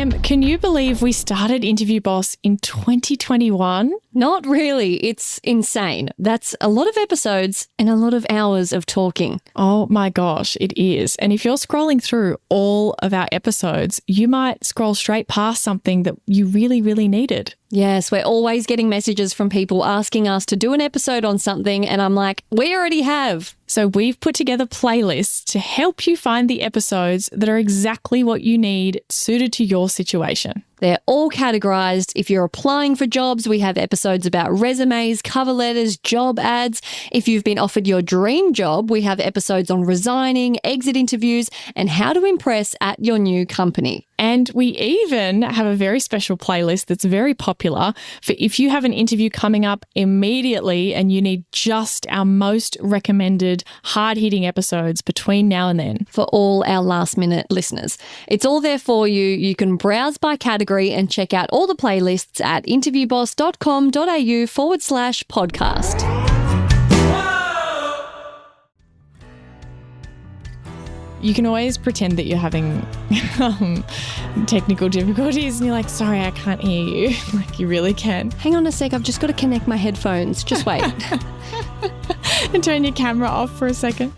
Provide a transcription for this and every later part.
Can you believe we started Interview Boss in 2021? Not really. It's insane. That's a lot of episodes and a lot of hours of talking. Oh my gosh, it is. And if you're scrolling through all of our episodes, you might scroll straight past something that you really, really needed. Yes, we're always getting messages from people asking us to do an episode on something, and I'm like, we already have. So we've put together playlists to help you find the episodes that are exactly what you need, suited to your situation. They're all categorized. If you're applying for jobs, we have episodes about resumes, cover letters, job ads. If you've been offered your dream job, we have episodes on resigning, exit interviews, and how to impress at your new company. And we even have a very special playlist that's very popular for if you have an interview coming up immediately and you need just our most recommended hard-hitting episodes between now and then. For all our last-minute listeners. It's all there for you. You can browse by category and check out all the playlists at interviewboss.com.au/podcast. You can always pretend that you're having technical difficulties and you're like, sorry, I can't hear you. Like you really can. Hang on a sec, I've just got to connect my headphones. Just wait. And turn your camera off for a second.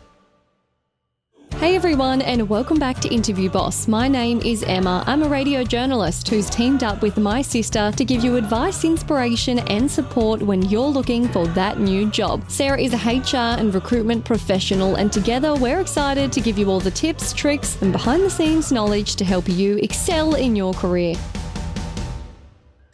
Hey everyone, and welcome back to Interview Boss. My name is Emma. I'm a radio journalist who's teamed up with my sister to give you advice, inspiration and support when you're looking for that new job. Sarah is a HR and recruitment professional, and together we're excited to give you all the tips, tricks and behind the scenes knowledge to help you excel in your career.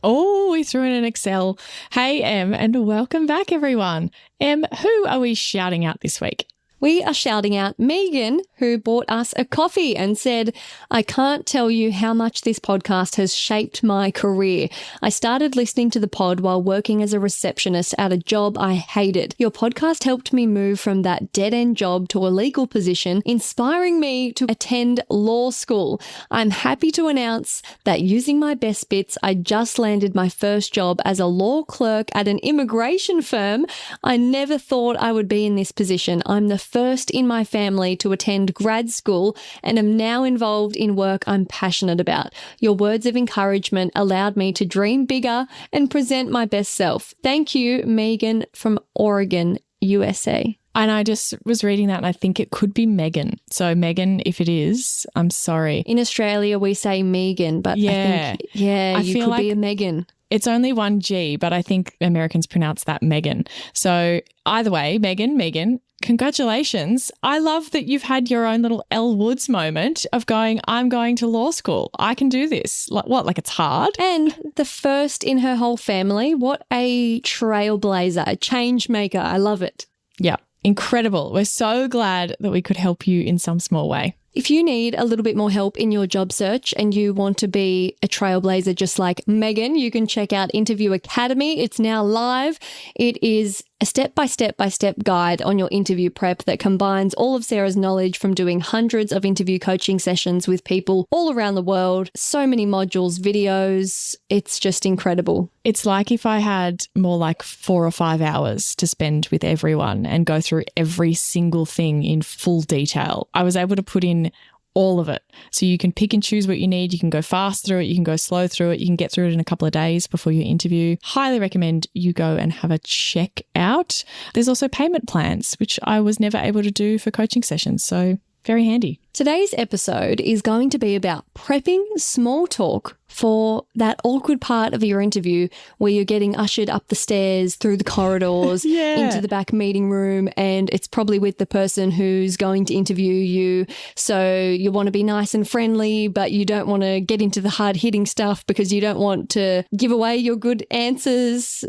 Oh, we threw in an Excel. Hey Em, and welcome back everyone. Em, who are we shouting out this week? We are shouting out Megan, who bought us a coffee and said, I can't tell you how much this podcast has shaped my career. I started listening to the pod while working as a receptionist at a job I hated. Your podcast helped me move from that dead-end job to a legal position, inspiring me to attend law school. I'm happy to announce that using my best bits, I just landed my first job as a law clerk at an immigration firm. I never thought I would be in this position. I'm the first in my family to attend grad school and am now involved in work I'm passionate about. Your words of encouragement allowed me to dream bigger and present my best self. Thank you, Megan from Oregon, USA. And I just was reading that and I think it could be Megan. So Megan, if it is, I'm sorry. In Australia, we say Megan, but I think, you could be a Megan. It's only one G, but I think Americans pronounce that Megan. So either way, Megan, congratulations. I love that you've had your own little Elle Woods moment of going, I'm going to law school. I can do this. Like it's hard? And the first in her whole family. What a trailblazer, a change maker. I love it. Yeah, incredible. We're so glad that we could help you in some small way. If you need a little bit more help in your job search and you want to be a trailblazer just like Megan, you can check out Interview Academy. It's now live. It is a step-by-step guide on your interview prep that combines all of Sarah's knowledge from doing hundreds of interview coaching sessions with people all around the world. So many modules, videos. It's just incredible. It's like if I had more like 4 or 5 hours to spend with everyone and go through every single thing in full detail. I was able to put in all of it. So you can pick and choose what you need. You can go fast through it. You can go slow through it. You can get through it in a couple of days before your interview. Highly recommend you go and have a check out. There's also payment plans, which I was never able to do for coaching sessions. So very handy. Today's episode is going to be about prepping small talk for that awkward part of your interview where you're getting ushered up the stairs, through the corridors, into the back meeting room, and it's probably with the person who's going to interview you. So you want to be nice and friendly, but you don't want to get into the hard-hitting stuff because you don't want to give away your good answers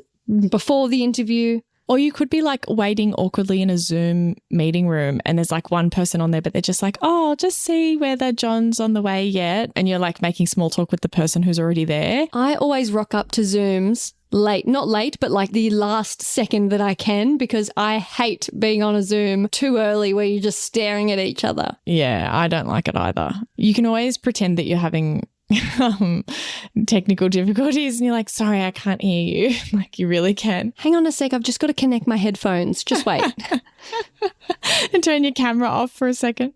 before the interview. Or you could be like waiting awkwardly in a Zoom meeting room and there's like one person on there, but they're just like, oh, just see whether John's on the way yet. And you're like making small talk with the person who's already there. I always rock up to Zooms late, not late, but like the last second that I can, because I hate being on a Zoom too early where you're just staring at each other. Yeah, I don't like it either. You can always pretend that you're having technical difficulties and you're like, sorry, I can't hear you. Like you really can. Hang on a sec, I've just got to connect my headphones. Just wait. And turn your camera off for a second.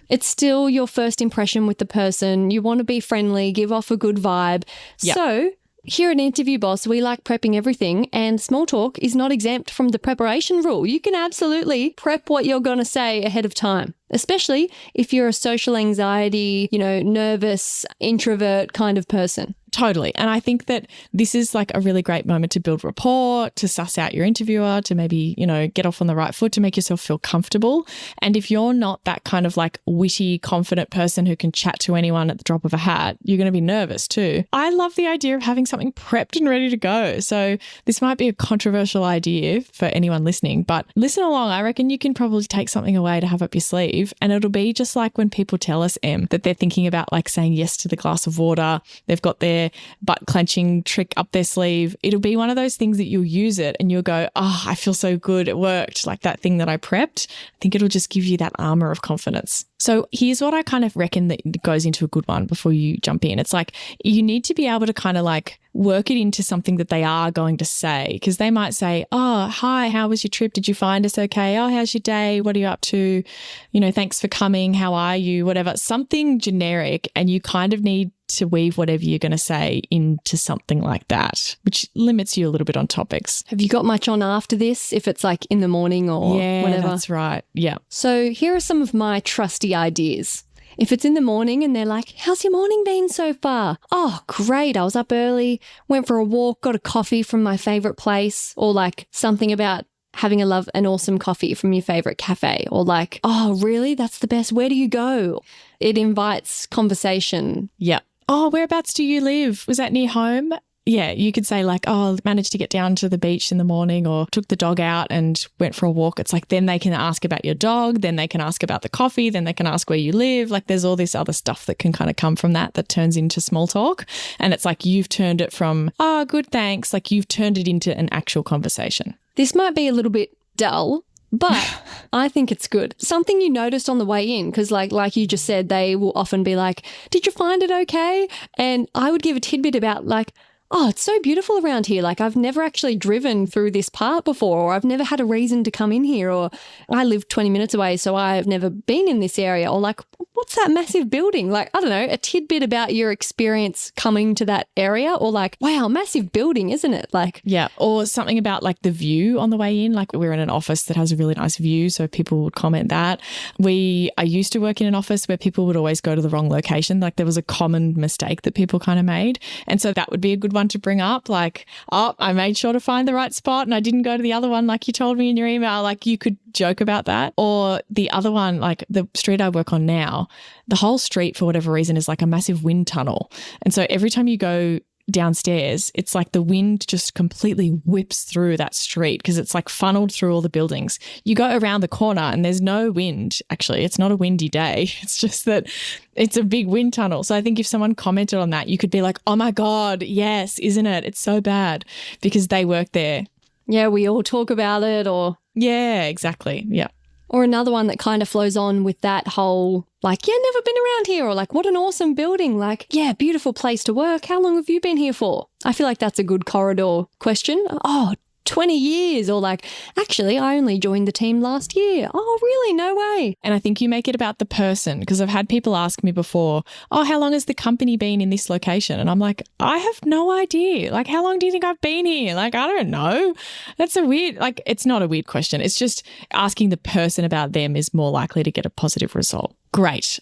It's still your first impression with the person. You want to be friendly, give off a good vibe. Yep. So here at Interview Boss, we like prepping everything, and small talk is not exempt from the preparation rule. You can absolutely prep what you're going to say ahead of time, especially if you're a social anxiety, nervous, introvert kind of person. Totally. And I think that this is like a really great moment to build rapport, to suss out your interviewer, to maybe, get off on the right foot, to make yourself feel comfortable. And if you're not that kind of like witty, confident person who can chat to anyone at the drop of a hat, you're going to be nervous too. I love the idea of having something prepped and ready to go. So this might be a controversial idea for anyone listening, but listen along. I reckon you can probably take something away to have up your sleeve. And it'll be just like when people tell us, that they're thinking about like saying yes to the glass of water. They've got their butt clenching trick up their sleeve. It'll be one of those things that you'll use it and you'll go, oh, I feel so good. It worked. Like that thing that I prepped. I think it'll just give you that armor of confidence. So here's what I kind of reckon that goes into a good one before you jump in. It's like you need to be able to kind of like work it into something that they are going to say, because they might say, oh, hi, how was your trip? Did you find us okay? Oh, how's your day? What are you up to? Thanks for coming. How are you? Whatever, something generic. And you kind of need to weave whatever you're going to say into something like that, which limits you a little bit on topics. Have you got much on after this, if it's like in the morning or whatever? That's right. Yeah. So here are some of my trusty ideas. If it's in the morning and they're like, how's your morning been so far? Oh, great. I was up early, went for a walk, got a coffee from my favorite place, or like something about having an awesome coffee from your favorite cafe, or like, oh, really? That's the best. Where do you go? It invites conversation. Yeah. Oh, whereabouts do you live? Was that near home? Yeah, you could say like, oh, managed to get down to the beach in the morning or took the dog out and went for a walk. It's like then they can ask about your dog, then they can ask about the coffee, then they can ask where you live. Like there's all this other stuff that can kind of come from that turns into small talk. And it's like you've turned it from, oh, good, thanks. Like you've turned it into an actual conversation. This might be a little bit dull, but I think it's good. Something you noticed on the way in, because like you just said, they will often be like, did you find it okay? And I would give a tidbit about like, oh, it's so beautiful around here. Like I've never actually driven through this part before, or I've never had a reason to come in here, or I live 20 minutes away, so I've never been in this area, or like, what's that massive building? Like, I don't know, a tidbit about your experience coming to that area, or like, wow, massive building, isn't it? Like, yeah, or something about like the view on the way in. Like we're in an office that has a really nice view, so people would comment that. I used to work in an office where people would always go to the wrong location. Like there was a common mistake that people kind of made. And so that would be a good one to bring up, like, oh, I made sure to find the right spot and I didn't go to the other one like you told me in your email. Like you could joke about that. Or the other one, like the street I work on now, the whole street for whatever reason is like a massive wind tunnel. And so every time you go downstairs, it's like the wind just completely whips through that street because it's like funneled through all the buildings. You go around the corner and there's no wind. Actually, it's not a windy day. It's just that it's a big wind tunnel. So I think if someone commented on that, you could be like, oh my God, yes, isn't it? It's so bad because they work there. Yeah, we all talk about it, or... Yeah, exactly. Yeah. Or another one that kind of flows on with that whole, like, yeah, never been around here, or like, what an awesome building, like, yeah, beautiful place to work. How long have you been here for? I feel like that's a good corridor question. Oh, 20 years, or like, actually, I only joined the team last year. Oh, really? No way. And I think you make it about the person, because I've had people ask me before, oh, how long has the company been in this location? And I'm like, I have no idea. Like, how long do you think I've been here? Like, I don't know. That's a weird, like, it's not a weird question. It's just asking the person about them is more likely to get a positive result. Great.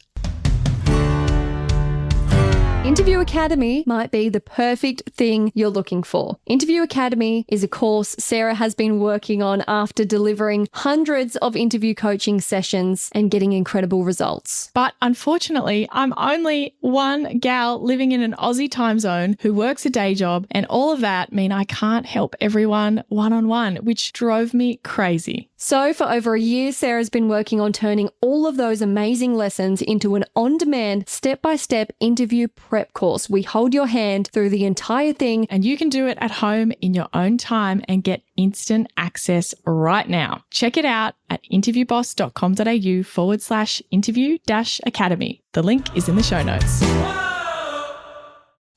Interview Academy might be the perfect thing you're looking for. Interview Academy is a course Sarah has been working on after delivering hundreds of interview coaching sessions and getting incredible results. But unfortunately, I'm only one gal living in an Aussie time zone who works a day job, and all of that mean I can't help everyone one-on-one, which drove me crazy. So for over a year, Sarah's been working on turning all of those amazing lessons into an on-demand, step-by-step interview prep course. We hold your hand through the entire thing, and you can do it at home in your own time and get instant access right now. Check it out at interviewboss.com.au/interview-academy. The link is in the show notes.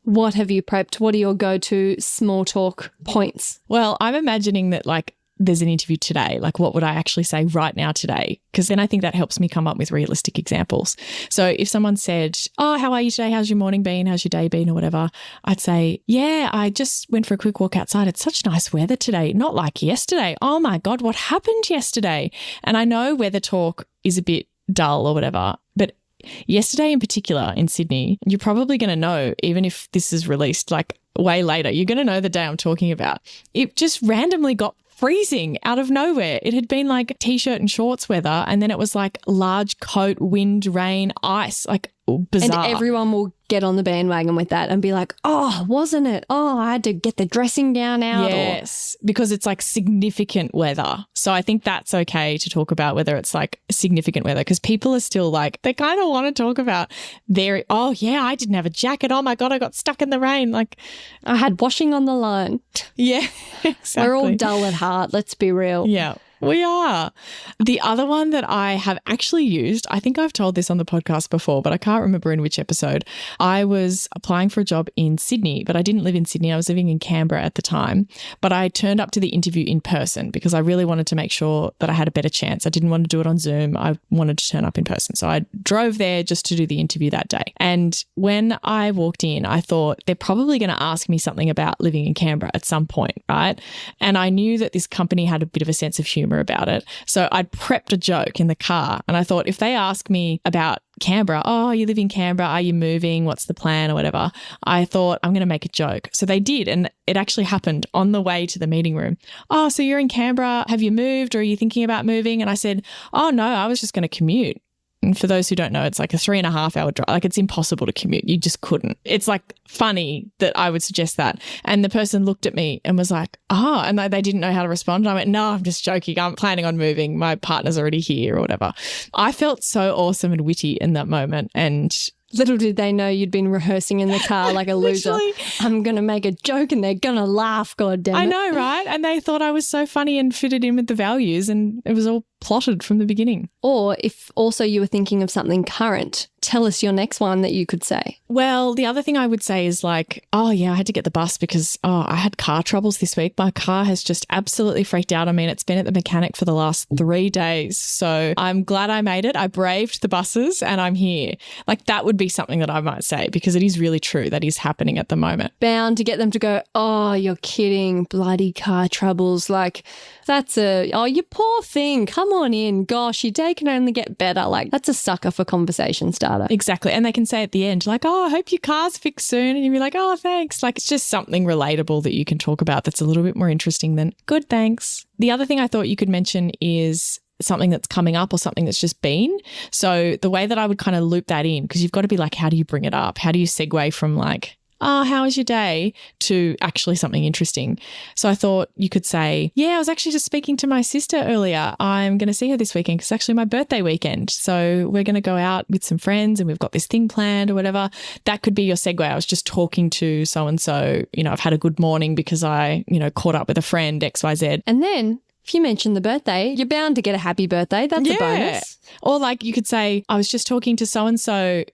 What have you prepped? What are your go-to small talk points? Well, I'm imagining that like there's an interview today. Like what would I actually say right now today? Because then I think that helps me come up with realistic examples. So if someone said, oh, how are you today? How's your morning been? How's your day been or whatever? I'd say, yeah, I just went for a quick walk outside. It's such nice weather today. Not like yesterday. Oh my God, what happened yesterday? And I know weather talk is a bit dull or whatever, but yesterday in particular in Sydney, you're probably going to know, even if this is released like way later, you're going to know the day I'm talking about. It just randomly got freezing out of nowhere. It had been like t-shirt and shorts weather, and then it was like large coat, wind, rain, ice, like bizarre. And everyone will get on the bandwagon with that and be like, oh, wasn't it? Oh, I had to get the dressing gown out. Yes, because it's like significant weather. So I think that's okay to talk about whether it's like significant weather, because people are still like, they kind of want to talk about their, oh yeah, I didn't have a jacket. Oh my God, I got stuck in the rain. Like I had washing on the line. Yeah, exactly. We're all dull at heart. Let's be real. Yeah. We are. The other one that I have actually used, I think I've told this on the podcast before, but I can't remember in which episode. I was applying for a job in Sydney, but I didn't live in Sydney. I was living in Canberra at the time, but I turned up to the interview in person because I really wanted to make sure that I had a better chance. I didn't want to do it on Zoom. I wanted to turn up in person. So I drove there just to do the interview that day. And when I walked in, I thought they're probably going to ask me something about living in Canberra at some point, right? And I knew that this company had a bit of a sense of humour about it. So I'd prepped a joke in the car, and I thought if they ask me about Canberra, oh, you live in Canberra, are you moving? What's the plan or whatever? I thought I'm going to make a joke. So they did, and it actually happened on the way to the meeting room. Oh, so you're in Canberra. Have you moved or are you thinking about moving? And I said, oh no, I was just going to commute. And for those who don't know, it's like a 3.5 hour drive. Like it's impossible to commute. You just couldn't. It's like funny that I would suggest that. And the person looked at me and was like, oh, and they didn't know how to respond. And I went, no, I'm just joking. I'm planning on moving. My partner's already here or whatever. I felt so awesome and witty in that moment. And little did they know you'd been rehearsing in the car like a loser. I'm going to make a joke and they're going to laugh, God damn it. I know, right? And they thought I was so funny and fitted in with the values, and it was all plotted from the beginning. Or if also you were thinking of something current, tell us your next one that you could say. Well, the other thing I would say is like, oh yeah, I had to get the bus because, I had car troubles this week. My car has just absolutely freaked out on me, and it's been at the mechanic for the last 3 days. So I'm glad I made it. I braved the buses and I'm here. Like that would be something that I might say, because it is really true. That is happening at the moment. Bound to get them to go, oh, you're kidding, bloody car troubles. Like that's oh, you poor thing. Come on in. Gosh, your day can only get better. Like that's a sucker for conversation starter. Exactly. And they can say at the end like, oh, I hope your car's fixed soon. And you'll be like, oh, thanks. Like it's just something relatable that you can talk about that's a little bit more interesting than good, thanks. The other thing I thought you could mention is something that's coming up or something that's just been. So the way that I would kind of loop that in, because you've got to be like, how do you bring it up? How do you segue from like, oh, how was your day, to actually something interesting? So I thought you could say, yeah, I was actually just speaking to my sister earlier. I'm going to see her this weekend because it's actually my birthday weekend. So we're going to go out with some friends and we've got this thing planned or whatever. That could be your segue. I was just talking to so-and-so, I've had a good morning because I, caught up with a friend, XYZ. And then if you mention the birthday, you're bound to get a happy birthday. That's a bonus. Or like you could say, I was just talking to so-and-so,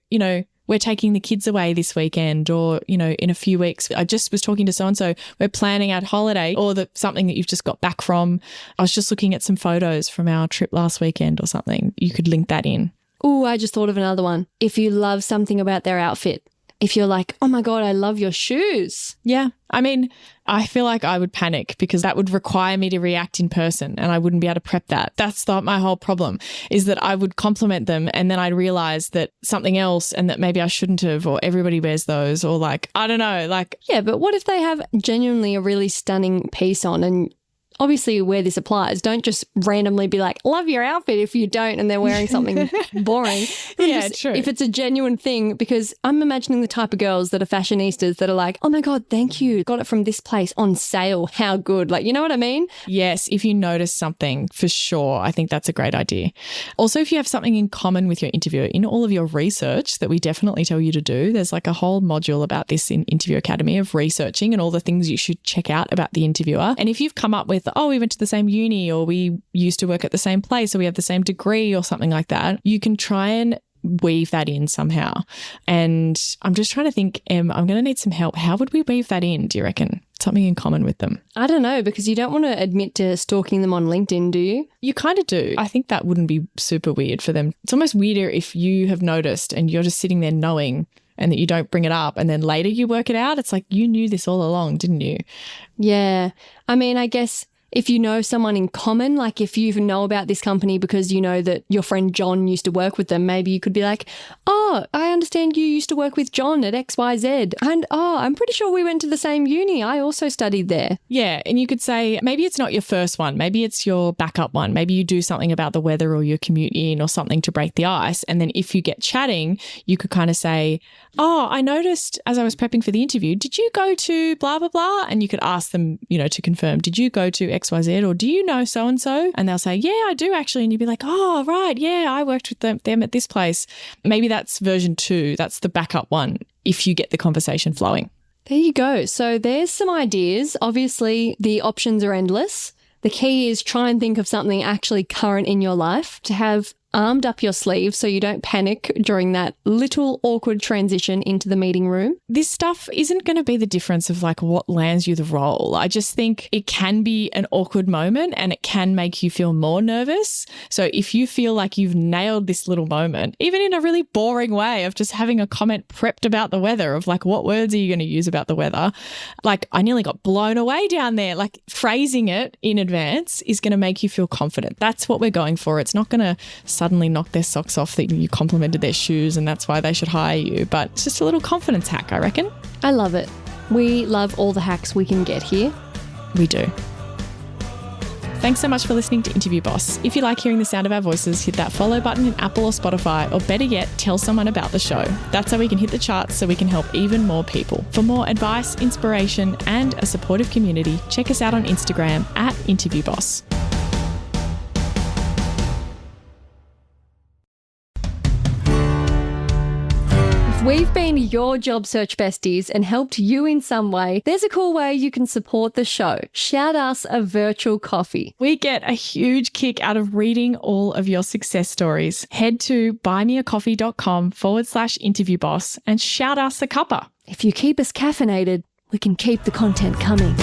we're taking the kids away this weekend, or, in a few weeks, I just was talking to so-and-so, we're planning our holiday, or something that you've just got back from. I was just looking at some photos from our trip last weekend or something. You could link that in. Oh, I just thought of another one. If you love something about their outfit, if you're like, oh my God, I love your shoes. Yeah. I mean, I feel like I would panic because that would require me to react in person and I wouldn't be able to prep that. That's my whole problem, is that I would compliment them and then I'd realize that something else and that maybe I shouldn't have, or everybody wears those, or like, I don't know, like. Yeah, but what if they have genuinely a really stunning piece on, and obviously where this applies, don't just randomly be like, love your outfit if you don't, and they're wearing something boring. Yeah, true. If it's a genuine thing, because I'm imagining the type of girls that are fashionistas that are like, oh my God, thank you. Got it from this place on sale. How good. Like, you know what I mean? Yes. If you notice something, for sure, I think that's a great idea. Also, if you have something in common with your interviewer in all of your research that we definitely tell you to do, there's like a whole module about this in Interview Academy of researching and all the things you should check out about the interviewer. And if you've come up with, oh, we went to the same uni, or we used to work at the same place, or we have the same degree or something like that, you can try and weave that in somehow. And I'm just trying to think, I'm going to need some help. How would we weave that in, do you reckon? Something in common with them. I don't know, because you don't want to admit to stalking them on LinkedIn, do you? You kind of do. I think that wouldn't be super weird for them. It's almost weirder if you have noticed and you're just sitting there knowing and that you don't bring it up and then later you work it out. It's like, you knew this all along, didn't you? Yeah. I mean, I guess if you know someone in common, like if you know about this company because you know that your friend John used to work with them, maybe you could be like, oh, I understand you used to work with John at XYZ. And I'm pretty sure we went to the same uni. I also studied there. Yeah. And you could say, maybe it's not your first one. Maybe it's your backup one. Maybe you do something about the weather or your commute in or something to break the ice. And then if you get chatting, you could kind of say, oh, I noticed as I was prepping for the interview, did you go to blah, blah, blah? And you could ask them, to confirm, did you go to XYZ or do you know so-and-so? And they'll say, yeah, I do actually. And you'd be like, oh, right. Yeah, I worked with them at this place. Maybe that's version 2. That's the backup one if you get the conversation flowing. There you go. So there's some ideas. Obviously, the options are endless. The key is try and think of something actually current in your life to have armed up your sleeve so you don't panic during that little awkward transition into the meeting room. This stuff isn't going to be the difference of like what lands you the role. I just think it can be an awkward moment and it can make you feel more nervous. So if you feel like you've nailed this little moment, even in a really boring way of just having a comment prepped about the weather of like, what words are you going to use about the weather? Like, I nearly got blown away down there. Like, phrasing it in advance is going to make you feel confident. That's what we're going for. It's not going to suddenly knock their socks off that you complimented their shoes and that's why they should hire you. But it's just a little confidence hack, I reckon. I love it. We love all the hacks we can get here. We do. Thanks so much for listening to Interview Boss. If you like hearing the sound of our voices, hit that follow button in Apple or Spotify, or better yet, tell someone about the show. That's how we can hit the charts so we can help even more people. For more advice, inspiration, and a supportive community, check us out on Instagram at Interview Boss. We've been your job search besties and helped you in some way. There's a cool way you can support the show. Shout us a virtual coffee. We get a huge kick out of reading all of your success stories. Head to buymeacoffee.com/interviewboss and shout us a cuppa. If you keep us caffeinated, we can keep the content coming.